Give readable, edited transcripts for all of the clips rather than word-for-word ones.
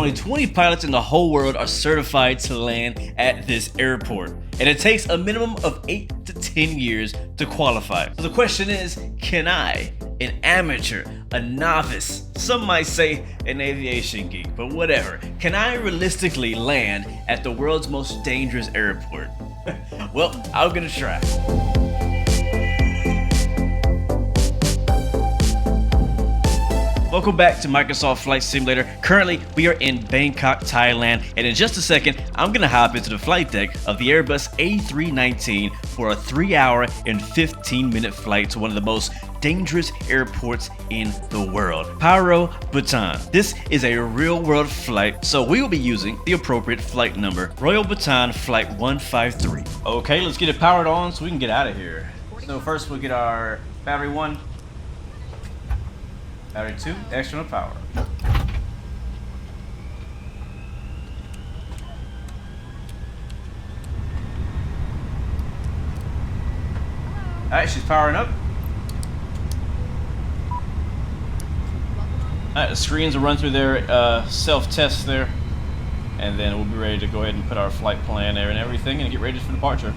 only 20 pilots in the whole world are certified to land at this airport, and it takes a minimum of 8 to 10 years to qualify. So the question is, can I, an amateur, a novice, some might say an aviation geek, but whatever, can I realistically land at the world's most dangerous airport? Well, I'm gonna try. Welcome back to Microsoft Flight Simulator. Currently, we are in Bangkok, Thailand, and in just a second, I'm gonna hop into the flight deck of the Airbus A319 for a 3-hour and 15-minute flight to one of the most dangerous airports in the world, Paro, Bhutan. This is a real-world flight, so we will be using the appropriate flight number, Royal Bhutan Flight 153. Okay, let's get it powered on so we can get out of here. So first we'll get our battery 1. Battery 2, external power. Alright, she's powering up. Alright, the screens will run through their self-test there. And then we'll be ready to go ahead and put our flight plan there and everything and get ready for departure.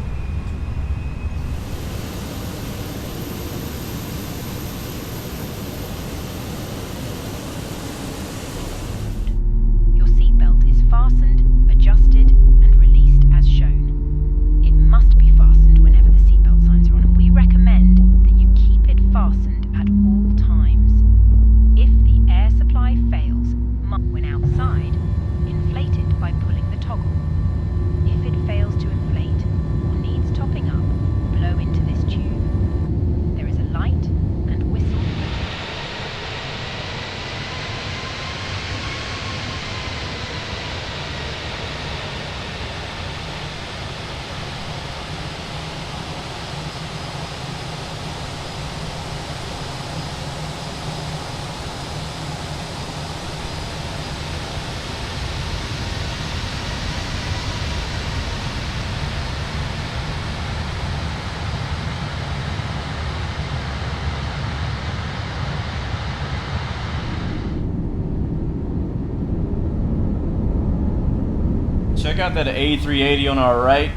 Check out that A380 on our right.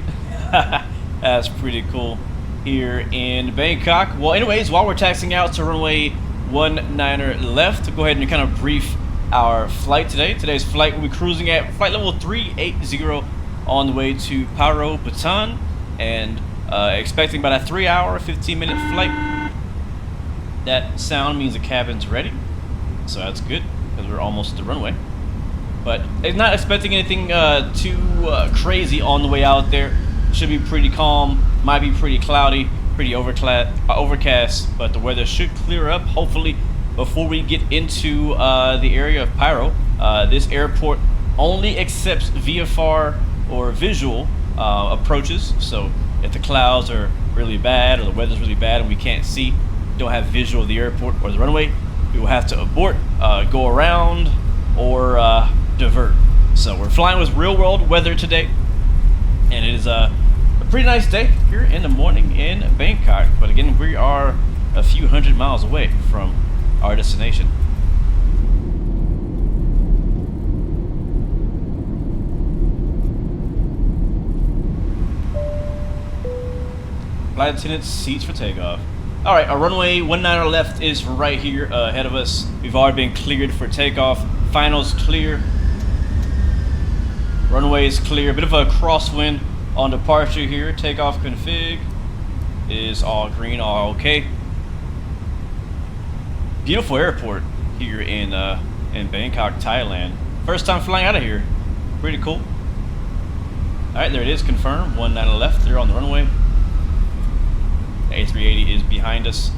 That's pretty cool here in Bangkok. Well, anyways, while we're taxiing out to runway 19 left, go ahead and kind of brief our flight today. Today's flight will be cruising at flight level 380 on the way to Paro, Bhutan, and expecting about a 3-hour, 15-minute flight. That sound means the cabin's ready, so that's good because we're almost at the runway. But it's not expecting anything too crazy on the way out there. Should be pretty calm, might be pretty cloudy, pretty overcast, but the weather should clear up hopefully before we get into the area of Paro. This airport only accepts VFR or visual approaches, so if the clouds are really bad or the weather's really bad and we can't see, don't have visual of the airport or the runway, we will have to abort, go around, or divert. So we're flying with real world weather today, and it is a pretty nice day here in the morning in Bangkok. But again, we are a few hundred miles away from our destination. Flight attendants, seats for takeoff. Alright, our runway 19 left is right here ahead of us. We've already been cleared for takeoff. Finals clear. Runway is clear. A bit of a crosswind on departure here. Takeoff config is all green, all okay. Beautiful airport here in Bangkok, Thailand. First time flying out of here. Pretty cool. Alright, there it is, confirmed. 19 left there on the runway. A380 is behind us.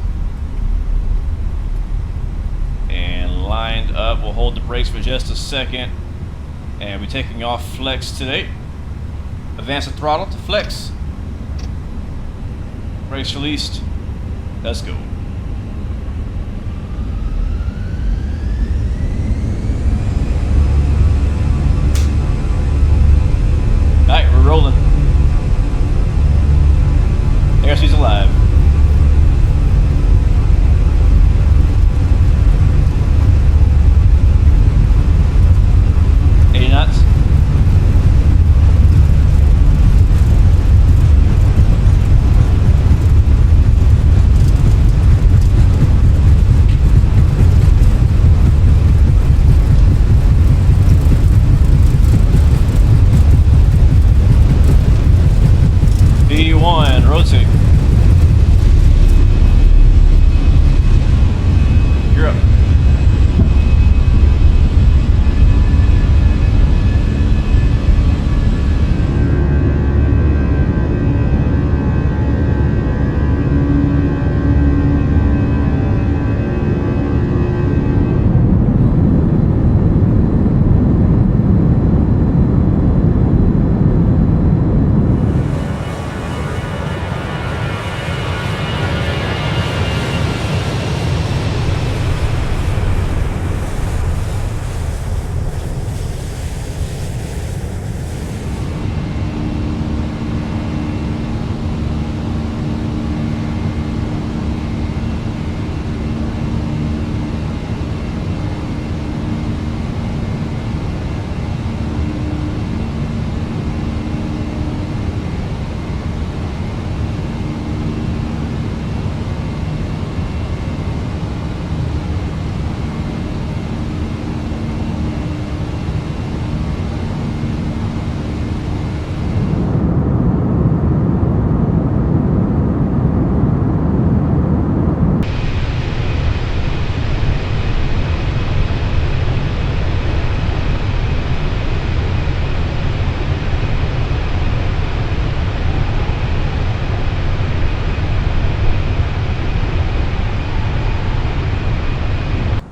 And lined up. We'll hold the brakes for just a second. And we're taking off flex today. Advance the throttle to flex. Brakes released. Let's go. Alright, we're rolling. Airspeed's alive. rotate. You're up.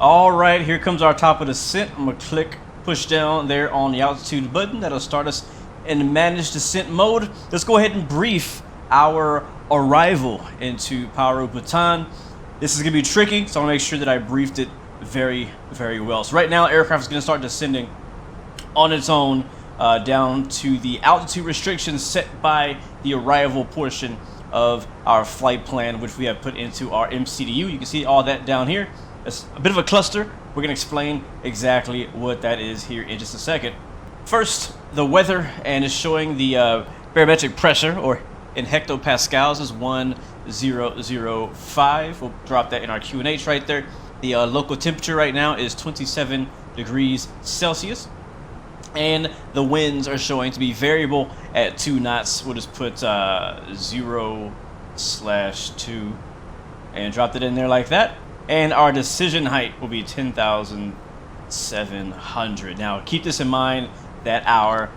All right, here comes our top of descent. I'm gonna click push down there on the altitude button. That'll start us in managed descent mode. Let's go ahead and brief our arrival into Paro, Bhutan. This is gonna be tricky, so I wanna make sure that I briefed it very, very well. So right now, aircraft is gonna start descending on its own down to the altitude restrictions set by the arrival portion of our flight plan, which we have put into our MCDU. You can see all that down here. It's a bit of a cluster. We're going to explain exactly what that is here in just a second. First, the weather, and it's showing the barometric pressure, or in hectopascals, is 1005. We'll drop that in our QNH right there. The local temperature right now is 27 degrees Celsius. And the winds are showing to be variable at 2 knots. We'll just put 0/2 and drop it in there like that. And our decision height will be 10,700. Now, keep this in mind that our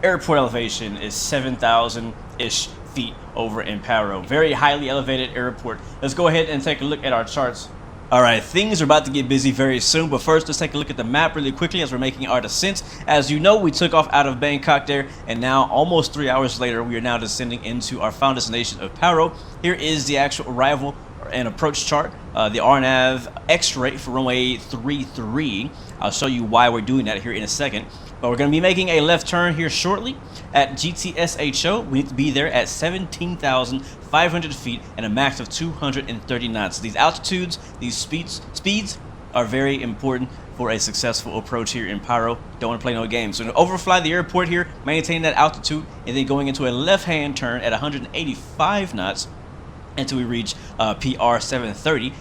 airport elevation is 7,000-ish feet over in Paro. Very highly elevated airport. Let's go ahead and take a look at our charts. All right, things are about to get busy very soon, but first let's take a look at the map really quickly as we're making our descent. As you know, we took off out of Bangkok there, and now almost 3 hours later, we are now descending into our final destination of Paro. Here is the actual arrival and approach chart, the RNAV X-ray for runway 33. I'll show you why we're doing that here in a second. But we're going to be making a left turn here shortly at GTSHO. We need to be there at 17,500 feet and a max of 230 knots. These altitudes, these speeds are very important for a successful approach here in Paro. Don't want to play no games. So to overfly the airport here, maintain that altitude, and then going into a left-hand turn at 185 knots until we reach PR 730,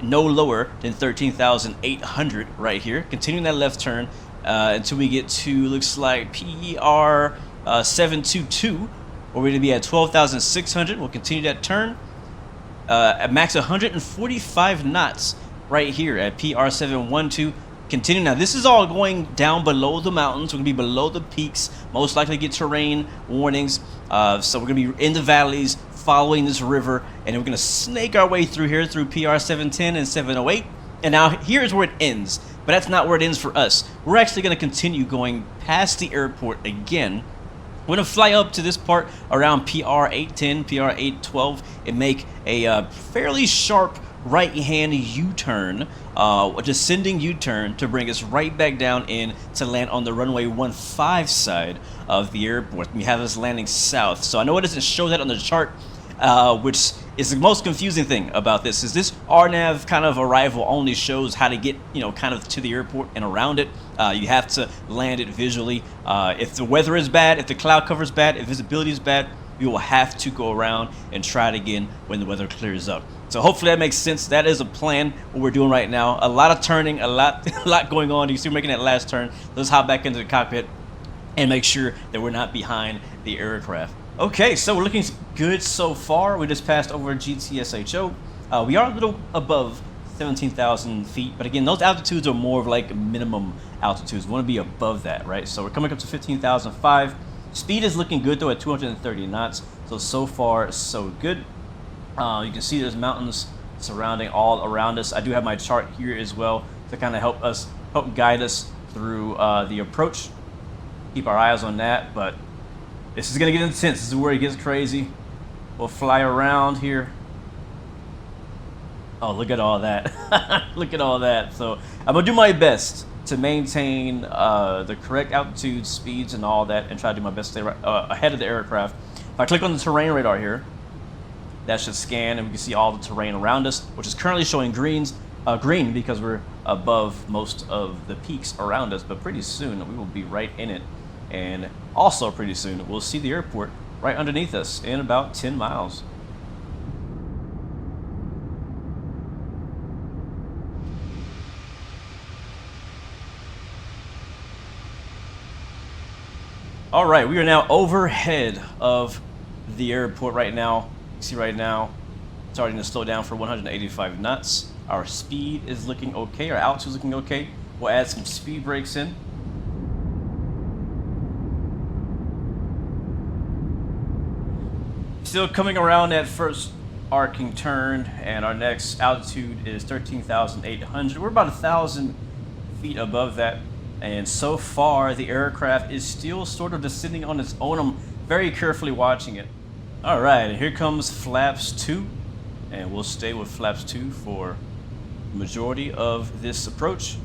no lower than 13,800 right here. Continuing that left turn until we get to, looks like PR 722, where we're going to be at 12,600. We'll continue that turn at max 145 knots right here at PR 712. Continue. Now, this is all going down below the mountains. We're going to be below the peaks, most likely get terrain warnings. So we're going to be in the valleys, following this river, and we're going to snake our way through here through PR 710 and 708. And now here's where it ends, but that's not where it ends for us. We're actually going to continue going past the airport again. We're going to fly up to this part around PR 810, PR 812, and make a fairly sharp right-hand U-turn, a descending U-turn to bring us right back down in to land on the runway 15 side of the airport. We have us landing south. So I know it doesn't show that on the chart, which is the most confusing thing about this. Is this RNAV kind of arrival only shows how to get, kind of to the airport and around it. You have to land it visually. If the weather is bad, if the cloud cover is bad, if visibility is bad, you will have to go around and try it again when the weather clears up. So hopefully that makes sense. That is a plan, what we're doing right now. A lot of turning, a lot going on. You see we're making that last turn. Let's hop back into the cockpit and make sure that we're not behind the aircraft. Okay, so we're looking good so far. We just passed over GTSHO. We are a little above 17,000 feet, but again, those altitudes are more of like minimum altitudes. We want to be above that, right? So we're coming up to 15,005. Speed is looking good though at 230 knots. So far, so good. You can see there's mountains surrounding all around us. I do have my chart here as well to kind of help guide us through the approach. Keep our eyes on that, but this is gonna get intense. This is where it gets crazy. We'll fly around here. Oh, look at all that. Look at all that. So I'm gonna do my best to maintain the correct altitude, speeds, and all that, and try to do my best to stay ahead of the aircraft. If I click on the terrain radar here, that should scan, and we can see all the terrain around us, which is currently showing green because we're above most of the peaks around us. But pretty soon we will be right in it, and also pretty soon we'll see the airport right underneath us in about 10 miles. All right, we are now overhead of the airport right now. You see right now, it's starting to slow down for 185 knots. Our speed is looking okay. Our altitude is looking okay. We'll add some speed brakes in. Still coming around that first arcing turn, and our next altitude is 13,800. We're about 1,000 feet above that. And so far, the aircraft is still sort of descending on its own. I'm very carefully watching it. All right, and here comes flaps 2. And we'll stay with flaps 2 for the majority of this approach.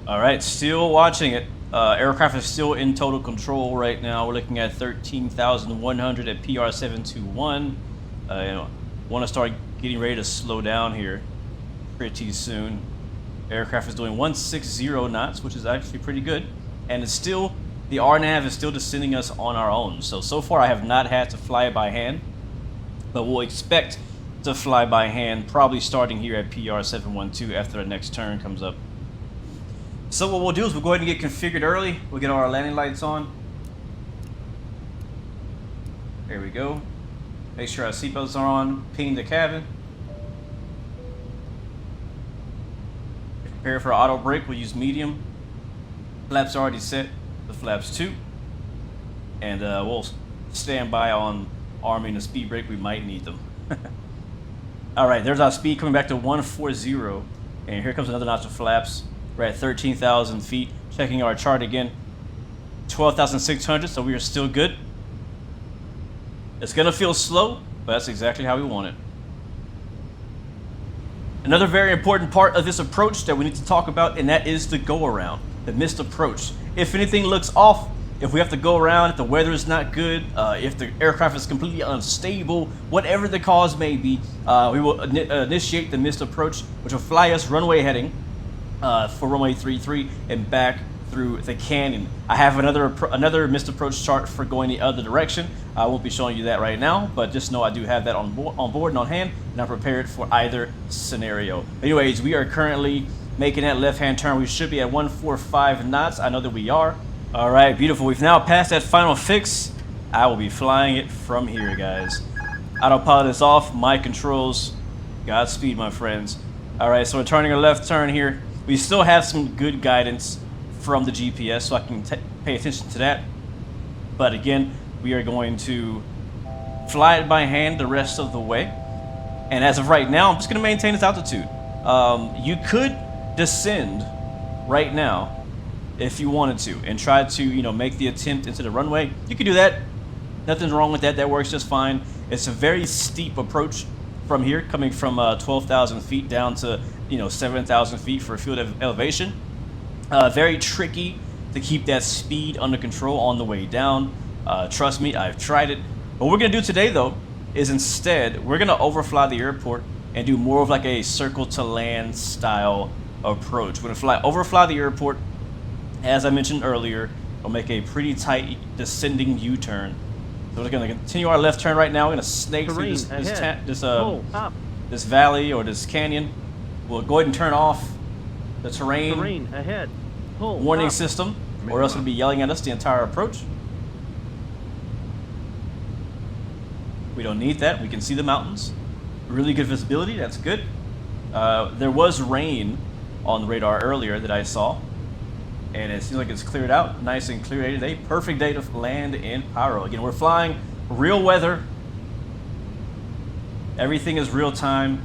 All right, still watching it. Aircraft is still in total control right now. We're looking at 13,100 at PR721. Want to start getting ready to slow down here pretty soon. Aircraft is doing 160 knots, which is actually pretty good, and it's still, the RNAV is still descending us on our own. So far I have not had to fly by hand, but we'll expect to fly by hand probably starting here at PR712 after the next turn comes up. So what we'll do is we'll go ahead and get configured early. We'll get our landing lights on. There we go. Make sure our seatbelts are on, ping the cabin. Prepare for auto brake, we'll use medium. Flaps are already set, the flaps 2. And we'll stand by on arming the speed brake, we might need them. Alright, there's our speed coming back to 140. And here comes another notch of flaps. We're at 13,000 feet. Checking our chart again. 12,600, so we are still good. It's gonna feel slow, but that's exactly how we want it. Another very important part of this approach that we need to talk about, and that is the go around, the missed approach. If anything looks off, if we have to go around, if the weather is not good, if the aircraft is completely unstable, whatever the cause may be, we will initiate the missed approach, which will fly us runway heading for runway 33 and back through the canyon. I have another missed approach chart for going the other direction. I won't be showing you that right now, but just know I do have that on board and on hand, and I'm prepared for either scenario. Anyways, we are currently making that left-hand turn. We should be at 145 knots. I know that we are. All right, beautiful. We've now passed that final fix. I will be flying it from here, guys. Autopilot is off. My controls. Godspeed, my friends. All right, so we're turning a left turn here. We still have some good guidance from the GPS, so I can pay attention to that. But again, we are going to fly it by hand the rest of the way. And as of right now, I'm just going to maintain this altitude. You could descend right now if you wanted to and try to, make the attempt into the runway. You could do that. Nothing's wrong with that. That works just fine. It's a very steep approach from here, coming from 12,000 feet down to 7,000 feet for field elevation. Very tricky to keep that speed under control on the way down. Trust me, I've tried it. What we're going to do today, though, is instead, we're going to overfly the airport and do more of like a circle to land style approach. We're going to overfly the airport. As I mentioned earlier, we'll make a pretty tight descending U-turn. So we're going to continue our left turn right now. We're going to snake through this valley or this canyon. We'll go ahead and turn off the terrain ahead. Pull warning up. system, or else it'll be yelling at us the entire approach. We don't need that. We can see the mountains. Really good visibility. That's good. There was rain on the radar earlier that I saw, and it seems like it's cleared out. Nice and clear day today. Perfect day to land in Paro. Again, we're flying real weather. Everything is real time,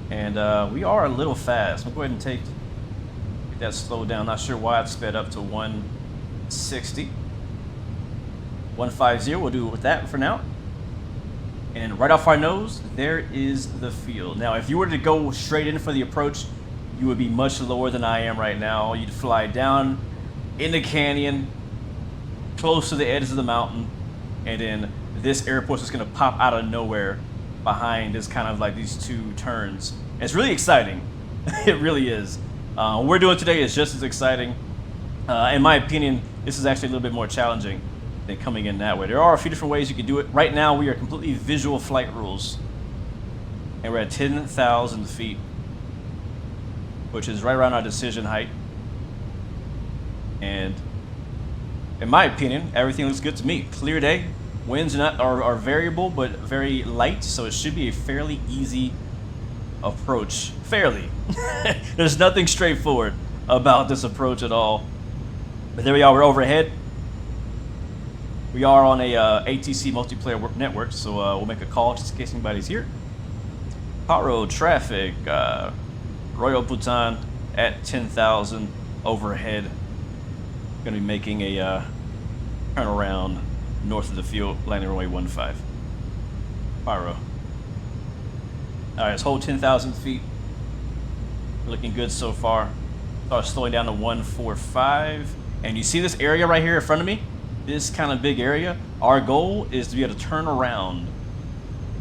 and we are a little fast. We'll go ahead and take that slowed down. Not sure why it's sped up to 160. 150. We'll do it with that for now. And right off our nose, there is the field. Now, if you were to go straight in for the approach, you would be much lower than I am right now. You'd fly down in the canyon, close to the edge of the mountain, and then this airport's just gonna pop out of nowhere behind this kind of like these two turns. And it's really exciting. It really is. What we're doing today is just as exciting. In my opinion, this is actually a little bit more challenging than coming in that way. There are a few different ways you can do it. Right now, we are completely visual flight rules. And we're at 10,000 feet, which is right around our decision height. And in my opinion, everything looks good to me. Clear day. Winds are variable, but very light, so it should be a fairly easy approach. Fairly. There's nothing straightforward about this approach at all. But there we are. We're overhead. We are on a ATC multiplayer network, so we'll make a call just in case anybody's here. Paro traffic, Royal Bhutan at 10,000 overhead. Going to be making a turnaround north of the field, landing runway 15. Paro. All right, let's hold 10,000 feet. Looking good so far. Start slowing down to 145. And you see this area right here in front of me? This kind of big area. Our goal is to be able to turn around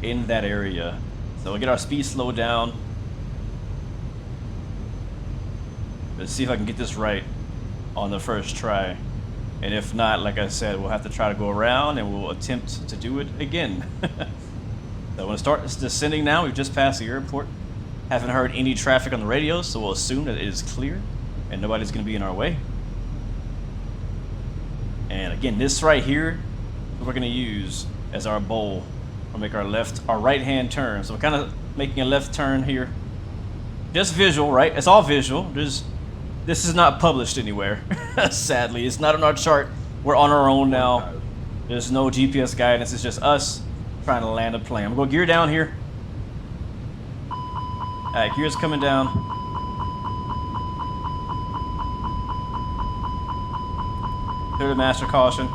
in that area. So we'll get our speed slowed down. Let's see if I can get this right on the first try. And if not, like I said, we'll have to try to go around and we'll attempt to do it again. So I'm going to start descending now. We've just passed the airport. Haven't heard any traffic on the radio, so we'll assume that it is clear and nobody's going to be in our way. And again, this right here, we're going to use as our bowl. We'll make our right-hand turn. So we're kind of making a left turn here. Just visual, right? It's all visual. This is not published anywhere, sadly. It's not on our chart. We're on our own now. There's no GPS guidance. It's just us trying to land a plane. I'm going to go gear down here. All right, gear's coming down. Clear the master caution.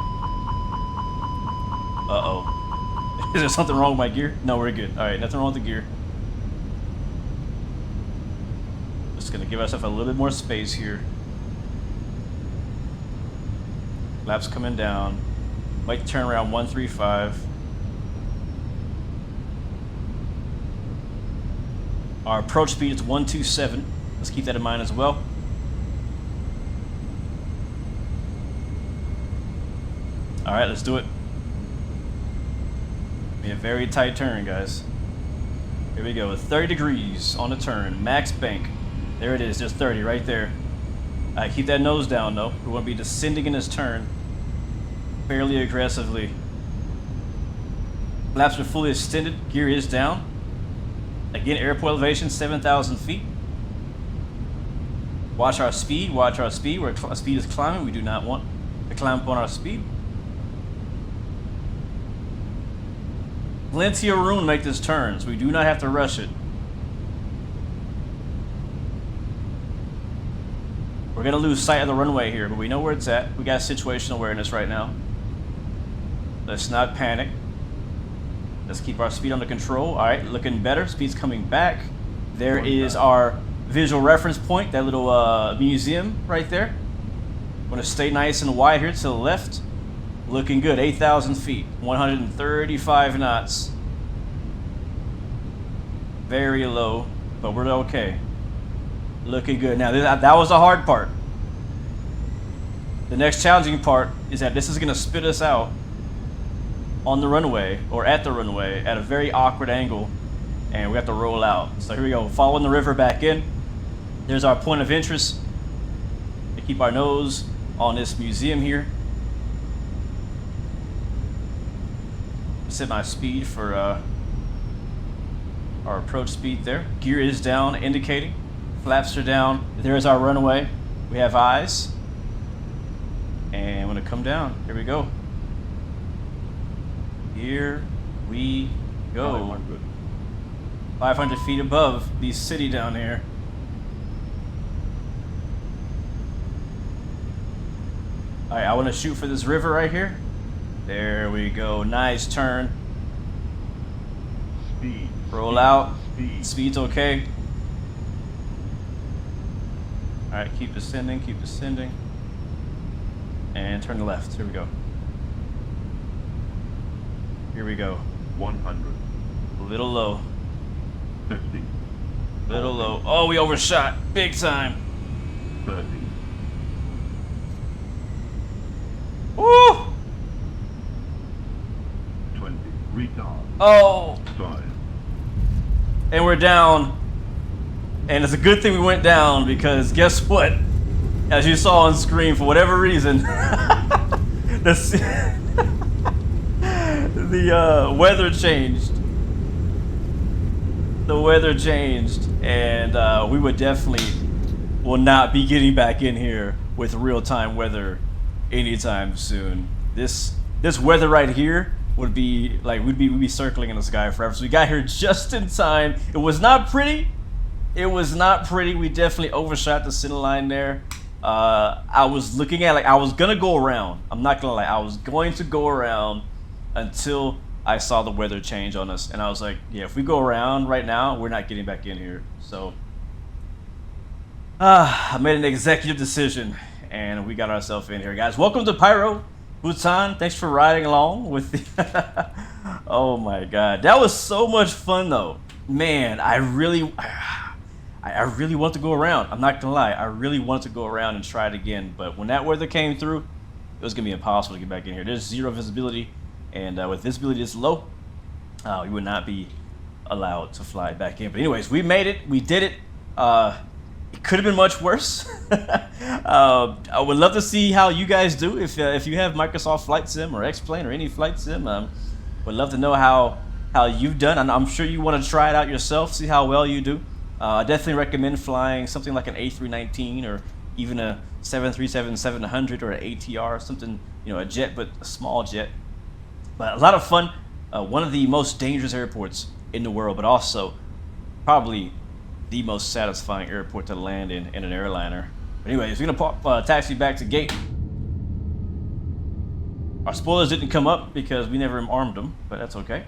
Uh-oh. Is there something wrong with my gear? No, we're good. All right, nothing wrong with the gear. Just gonna give ourselves a little bit more space here. Laps coming down. Might turn around 135. Our approach speed is 127. Let's keep that in mind as well. All right, let's do it. Be a very tight turn, guys. Here we go. 30 degrees on the turn. Max bank. There it is, just 30 right there. All right, keep that nose down, though. We want to be descending in this turn fairly aggressively. Flaps are fully extended. Gear is down. Again, airport elevation, 7,000 feet. Watch our speed. Watch our speed. Where speed is climbing, we do not want to climb up on our speed. Plenty of room to make this turn, so we do not have to rush it. We're going to lose sight of the runway here, but we know where it's at. We got situational awareness right now. Let's not panic. Let's keep our speed under control. All right, looking better. Speed's coming back. There is our visual reference point, that little museum right there. Want to stay nice and wide here to the left. Looking good. 8,000 feet. 135 knots. Very low, but we're okay. Looking good. Now, that was the hard part. The next challenging part is that this is going to spit us out on the runway, or at the runway, at a very awkward angle, and we have to roll out. So here we go. Following the river back in. There's our point of interest. To keep our nose on this museum here. Set my speed for our approach speed there. Gear is down, indicating. Flaps are down. There's our runway. We have eyes. And I'm gonna come down. Here we go. Here we go. 500 feet above the city down here. Alright, I want to shoot for this river right here. There we go. Nice turn. Speed. Roll out. Speed. Speed's okay. Alright, keep descending, keep descending. And turn left. Here we go. Here we go. 100. A little low. 50. Little low. Oh, we overshot. Big time. 30. Woo! 20. Retard. Oh! Side. And we're down. And it's a good thing we went down because guess what? As you saw on screen, for whatever reason, the weather changed. The weather changed, and we would definitely will not be getting back in here with real-time weather anytime soon. This weather right here would be like we'd be circling in the sky forever. So we got here just in time. It was not pretty. It was not pretty. We definitely overshot the center line there. I was looking at I was gonna go around. I'm not gonna lie. I was going to go around until I saw the weather change on us, and I was like, yeah, if we go around right now, we're not getting back in here. So I made an executive decision, and we got ourselves in here, guys. Welcome to Paro, Bhutan. Thanks for riding along with the. Oh my God, that was so much fun, though. Man, I really want to go around. I'm not gonna lie, I really wanted to go around and try it again. But when that weather came through, it was gonna be impossible to get back in here. There's zero visibility. And with visibility this low, we would not be allowed to fly back in. But anyways, we made it. We did it. It could have been much worse. I would love to see how you guys do. If you have Microsoft Flight Sim or X-Plane or any flight sim, would love to know how you've done. And I'm sure you want to try it out yourself, see how well you do. I definitely recommend flying something like an A319 or even a 737-700 or an ATR, something, a jet, but a small jet. But a lot of fun. One of the most dangerous airports in the world, but also probably the most satisfying airport to land in an airliner. But anyways, we're gonna taxi back to gate. Our spoilers didn't come up because we never armed them, but that's okay.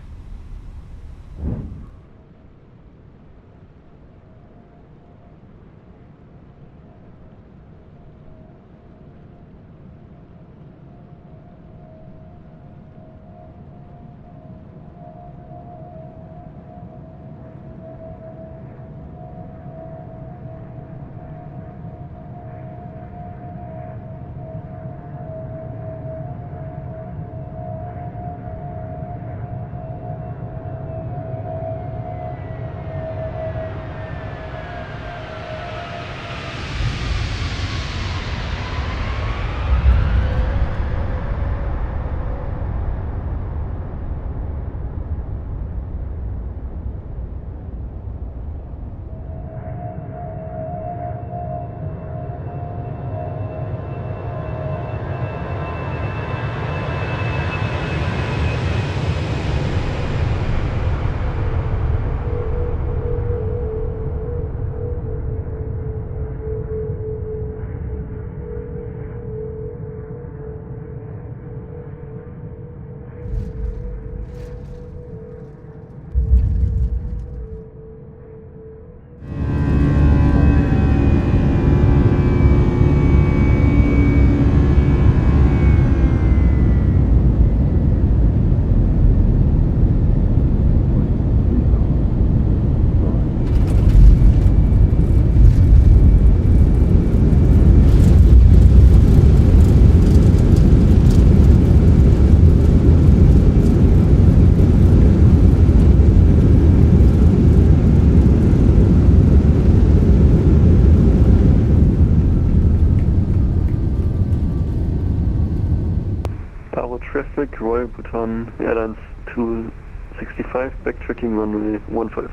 Royal Bhutan Airlines 265, backtracking runway 15.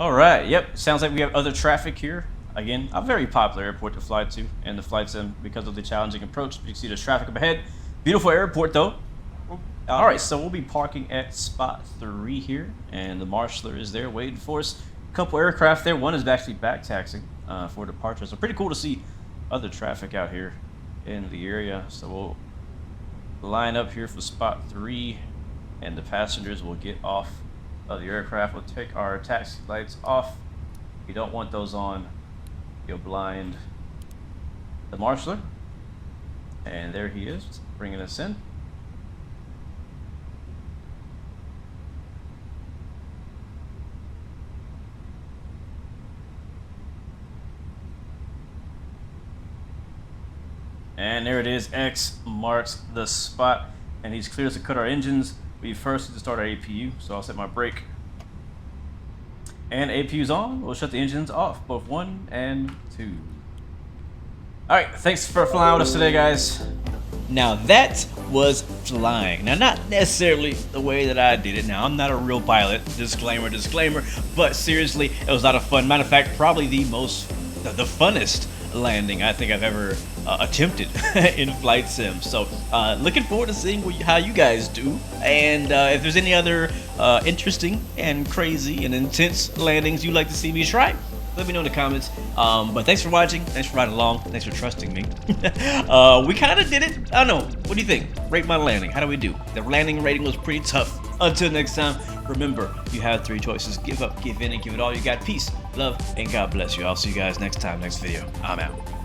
All right, yep, sounds like we have other traffic here. Again, a very popular airport to fly to in the flight sim because of the challenging approach. You can see there's traffic up ahead. Beautiful airport though. All right, so we'll be parking at spot 3 here, and the marshaller is there waiting for us. A couple aircraft there. One is actually back taxiing for departure. So pretty cool to see other traffic out here in the area. So we'll line up here for spot 3, and the passengers will get off of the aircraft. We'll take our taxi lights off. You don't want those on. You'll blind the marshaller. And there he is, bringing us in. And there it is, X marks the spot, and he's cleared us to cut our engines. We first need to start our APU, so I'll set my brake. And APU's on, we'll shut the engines off, both 1 and 2. All right, thanks for flying with us today, guys. Now that was flying. Now not necessarily the way that I did it. Now I'm not a real pilot, disclaimer, but seriously, it was a lot of fun. Matter of fact, probably the funnest landing I think I've ever attempted in flight sim. So looking forward to seeing how you guys do, and if there's any other interesting and crazy and intense landings you'd like to see me try, let me know in the comments. But thanks for watching, thanks for riding along, thanks for trusting me. We kind of did it. I don't know, what do you think? Rate my landing. How do we do? The landing rating was pretty tough. Until next time, remember, you have 3 choices: give up, give in, and give it all you got. Peace, love, and God bless you. I'll see you guys next time, next video. I'm out.